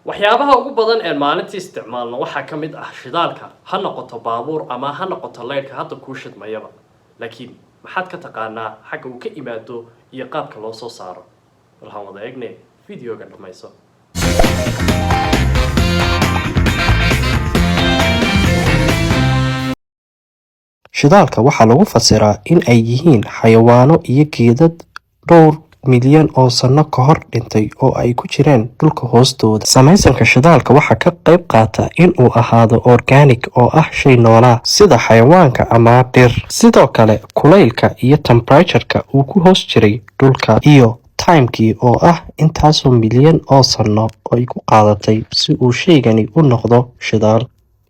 waxyaabaha ugu badan ee maalintii isticmaalno waxaa ka mid ah shidaalka ha noqoto baabuur ama ha noqoto leydhka hadda kuu shidmayaba laakiin maxaad ka taqaanaa xagga uu ka imaado iyo qaabka loo soo saaro waxaan wada eegne videoga dhamayso shidaalka waxaa lagu fasiraa in ay yihiin xayawaano iyo geedad dhowr milyan oo sano ka hor dhintay oo ay ku jireen dhulka hoostooda. samaysanka shidaalka waxaa ka qayb qaata in uu ahaado organic oo ah shay noolaa sida xayawaanka ama dhir. sidoo kale kulaylka iyo temperatureka uu ku hoos jiray dhulka iyo timekii oo ah intaasoo milyan oo sano oo ay ku qaadatay si uu shaygani u noqdo shidaal,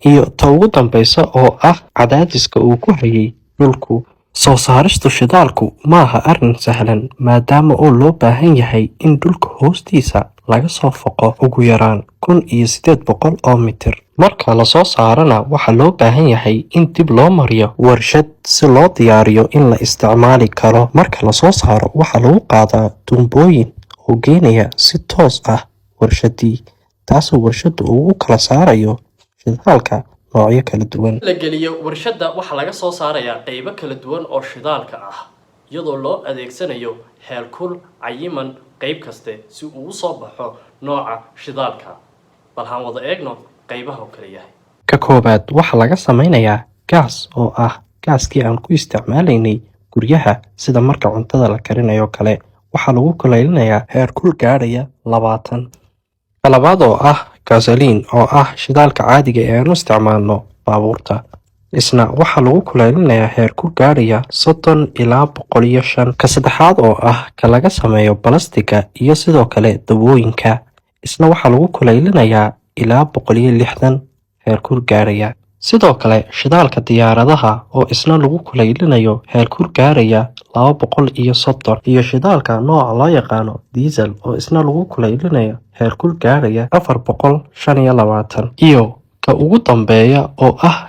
iyo ta ugu dambaysa oo ah cadaadiska uu ku hayay dhulku. soo saaristu shidaalku maaha arrin sahlan maadaama oo loo baahan yahay in dhulka hoostiisa laga soo foqo ugu yaraan 1800 oo mitir. marka lasoo saarana waxaa loo baahan yahay in dib loo mariyo warshad si loo diyaariyo in la isticmaali karo. marka lasoo saaro waxaa lagu qaadaa tuumbooyin oo geynaya si toos ah warshadii, taasoo warshadu ugu kala saarayo shidaalka noocyo kala duwan. la geliyo warshada waxa laga soo saarayaa qaybo kala duwan oo shidaalka ah iyadoo loo adeegsanayo heerkul cayiman qayb kaste si uu u soo baxo nooca shidaalka. bal haan wada eegno qaybaha uu kala yahay. ka koobaad waxaa laga samaynayaa gaas oo ah gaaskii aan ku isticmaalaynay guryaha sida marka cuntada la karinayo kale. waxaa lagu kulaylinayaa heerkul gaadhaya 20. labaad oo ah gasoline oo ah shidaalka caadiga ee aanu isticmaalno baabuurta, isna waxaa lagu kulaylinayaa heerkul gaadhaya 30 ilaa 105. ka saddexaad oo ah ka laga sameeyo balastiga iyo sidoo kale dawooyinka, isna waxaa lagu kulaylinayaa ilaa 160 heerkul gaadhaya. sidoo kale shidaalka diyaaradaha oo isna lagu kulaylinayo heerkul gaadhaya 230, iyo shidaalka nooca loo yaqaano diesel oo isna lagu kulaylinayo heerkul gaadhaya 425. iyo ka ugu dambeeya oo ah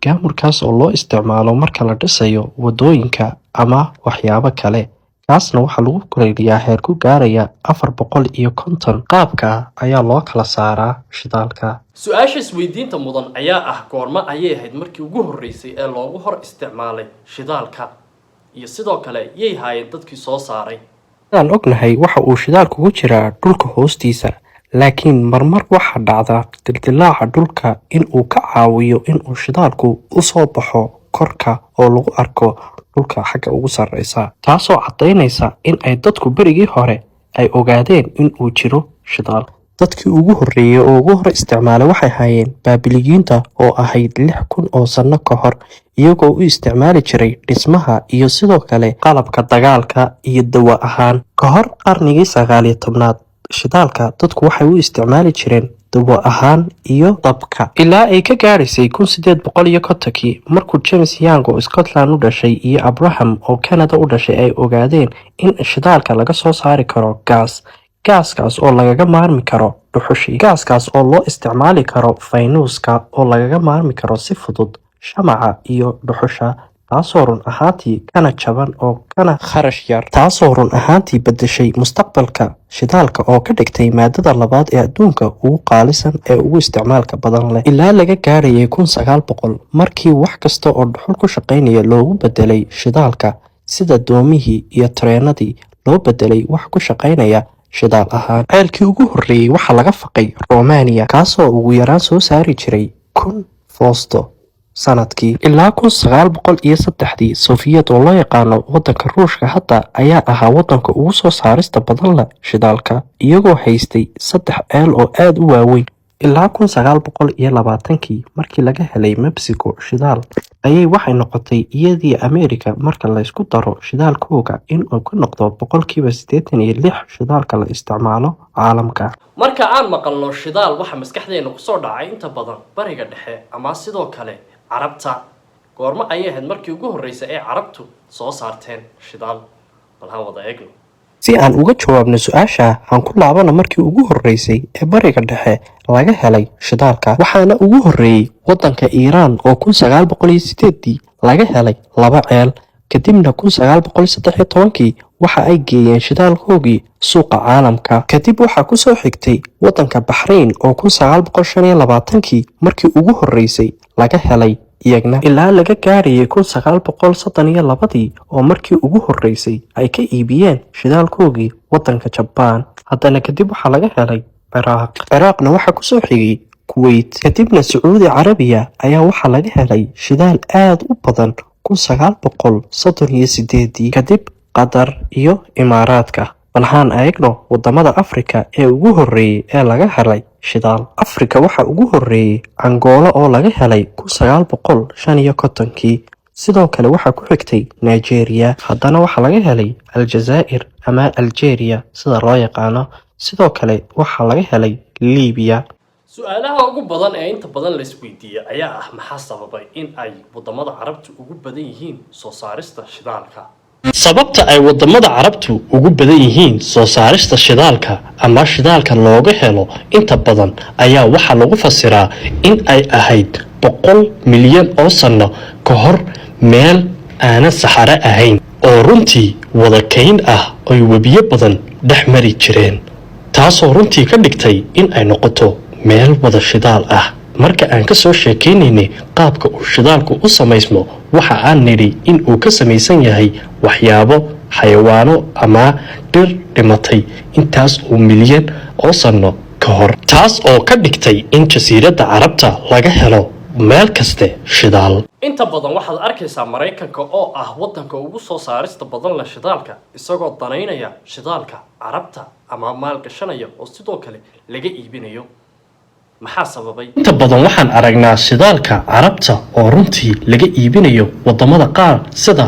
gaamurkaas oo loo isticmaalo marka la dhisayo wadooyinka ama waxyaabo kale, kaasna waxaa lagu kulayliyaa heerkul gaadhaya 450. qaabka ayaa loo kala saaraa shidaalka. su-aasha isweydiinta mudan ayaa ah goorma ayay ahayd markii ugu horreysay ee loogu hor isticmaalay shidaalka, iyo sidoo kale yay haayeen dadkii soo saaray. sidaan ognahay waxa uu shidaalku ku jiraa dhulka hoostiisa, laakiin marmar waxaa dhacda dildilaaca dhulka in uu ka caawiyo inuu shidaalku u soo baxo korka oo lagu arko dhulka xagga ugu sarreysa, taasoo caddaynaysa in ay dadku berigii hore ay ogaadeen in uu jiro shidaal. dadkii ugu horreeyay oo ugu hor isticmaalay waxay hayeen baabiliyiinta oo ahayd 6000 oo sano ka hor, iyagoo u isticmaali jiray dhismaha iyo sidoo kale qalabka dagaalka iyo dawo ahaan. ka hor qarnigii 19aad shidaalka dadku waxay u isticmaali jireen dawo ahaan iyo dabka ilaa ay ka gaadhaysay 1850 markuu James Young oo Scotland u dhashay iyo Abraham oo Canada u dhashay ay ogaadeen in shidaalka laga soo saari karo gaaskaas oo lagaga maarmi karo dhuxushi, gaaskaas oo loo isticmaali karo faynuuska oo lagaga maarmi karo si fudud shamaca iyo dhuxusha, taasoo run ahaantii kana jaban oo kana kharash yar, taasoo run ahaantii bedeshay mustaqbalka shidaalka oo ka dhigtay maadada labaad ee adduunka ugu qaalisan ee ugu isticmaalka badan leh. ilaa laga gaarayay 1900 markii wax kasta oo dhuxul ku shaqaynaya loogu bedelay shidaalka, sida doomihii iyo tareenadii loo bedelay wax ku shaqaynaya shidaal ahaan. ceelkii ugu horreeyay waxaa laga faqay Romania, kaasoo ugu yaraan soo saari jiray 1000 foosto sanadkii. ilaa 1903 Soviet oo loo yaqaano wadanka Ruushka hadda ayaa ahaa wadanka ugu soo saarista badan leh shidaalka, iyagoo haystay 3 ceel oo aad u waaweyn. ilaa 1920 markii laga helay Mexico shidaal ayay waxay noqotay iyadii America marka la isku daro shidaalkooga in uu ka noqdo 86% shidaalka la isticmaalo caalamka. marka aan maqalno shidaal waxa maskaxdeena ku soo dhacay inta badan bariga dhexe ama sidoo kale carabta. goorma ayay ahayd markii ugu horreysay ee carabtu soo saarteen shidaal? bal haan wada eegno. si aan uga jawaabno su-aasha aan ku laabano markii ugu horreysay ee bariga dhexe laga helay shidaalka, waxaana ugu horreeyay wadanka Iiraan oo 1908 laga helay 2 ceel, kadibna 1913 waxa ay geeyeen shidaalkoogii suuqa caalamka. Kadib waxaa ku soo xigtay waddanka Bahrain oo 1925 markii ugu horreysay laga helay iyagna, ilaa laga gaarayay 1932 oo markii ugu horreysay ay ka iibiyeen shidaalkoogii waddanka Jabbaan. haddana kadib waxaa laga helay Ciraaqna waxaa ku soo xigay Kuwait, kadibna Sacuudi Carabiya ayaa waxaa laga helay shidaal aad u badan 1938, kadib Qatar iyo Imaaraadka. balhaan eegno wadamada Afrika ee ugu horreeyay ee laga helay shidaal. Afrika waxaa ugu horreeyay Angola oo laga helay 1955, sidoo kale waxaa ku xigtay Nigeria, haddana waxaa laga helay Aljazaa'ir ama Algeria sida loo yaqaano, sidoo kale waxaa laga helay Liibiya. su-aalaha ugu badan ee inta badan la isweydiiyey ayaa ah maxaa sababay in ay wadamada carabtu ugu badan yihiin soo saarista shidaalka. sababta ay wadamada carabtu ugu badan yihiin soo saarista shidaalka ama shidaalka looga helo inta badan ayaa waxaa lagu fasiraa in ay ahayd 100 milyan oo sano ka hor meel aanan saxare ahayn oo runtii wada kayn ah oo webiyo badan dhex mari jireen, taasoo runtii ka dhigtay in ay noqoto meel wada shidaal ah. marka aan ka soo sheekeynaynay qaabka uu shidaalku u samaysmo, waxa aan nidhi in uu ka samaysan yahay waxyaabo xayawaano ama dhir dhimatay intaas oo milyan oo sano ka hor, taas oo ka dhigtay in jasiiradda carabta laga helo meel kaste shidaal. inta badan waxaad arkaysaa Mareykanka oo ah waddanka ugu soo saarista badan la shidaalka, isagoo danaynaya shidaalka carabta ama maalgashanaya oo sidoo kale laga iibinayo. maxaa sababay? inta badan waxaan aragnaa shidaalka carabta oo runtii laga iibinayo wadamada qaar sida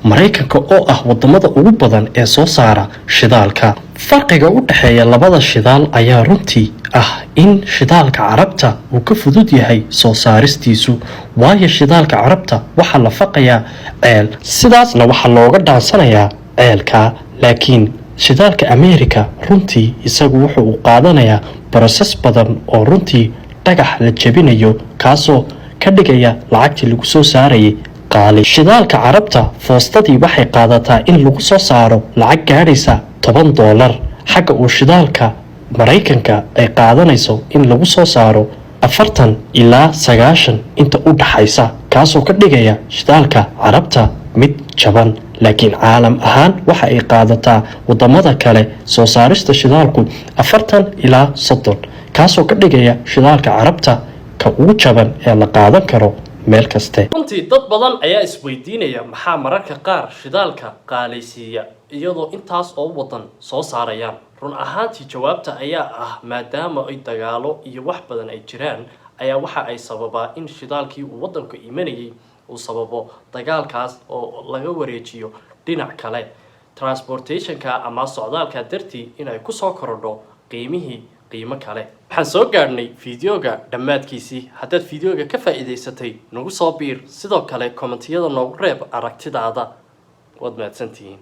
Mareykanka oo ah wadamada ugu badan ee soo saara shidaalka. farqiga u dhaxeeya labada shidaal ayaa runtii ah in shidaalka carabta uu ka fudud yahay soo saaristiisu, waayo shidaalka carabta waxaa la faqayaa ceel, sidaasna waxaa looga dhaansanayaa ceelka. laakiin shidaalka America runtii isagu wuxuu u qaadanayaa process badan oo runtii dhagax la jabinayo, kaasoo ka dhigaya lacagtii lagu soo saarayay qaali. shidaalka carabta foostadii waxay qaadataa in lagu soo saaro lacag gaadhaysa $10, xagga uu shidaalka Mareykanka ay qaadanayso in lagu soo saaro 40 ilaa 90 inta u dhaxaysa, kaasoo ka dhigaya shidaalka carabta mid jaban. laakiin caalam ahaan waxa ay qaadataa wadamada kale soo saarista shidaalku 40 ilaa 30, kaasoo ka dhigaya shidaalka carabta ka ugu jaban ee la qaadan karo meel kaste. runtii dad badan ayaa isweydiinaya maxaa mararka qaar shidaalka qaalaysiiya iyadoo intaas oo wadan soo saarayaan. run ahaantii jawaabta ayaa ah maadaama ay dagaalo iyo wax badan ay jiraan, ayaa waxa ay sababaa in shidaalkii uu wadanku imanayay uu sababo dagaalkaas oo laga wareejiyo dhinac kale, transportationka ama socdaalka dartii inay ku soo korodho qiimo kale. waxaan soo gaadhnay fiidiyoga dhammaadkiisii. haddaad fiidiyoga ka faa'iidaysatay nagu soo biir, sidoo kale kommentiyada noogu reeb aragtidaada. waad mahadsantihiin.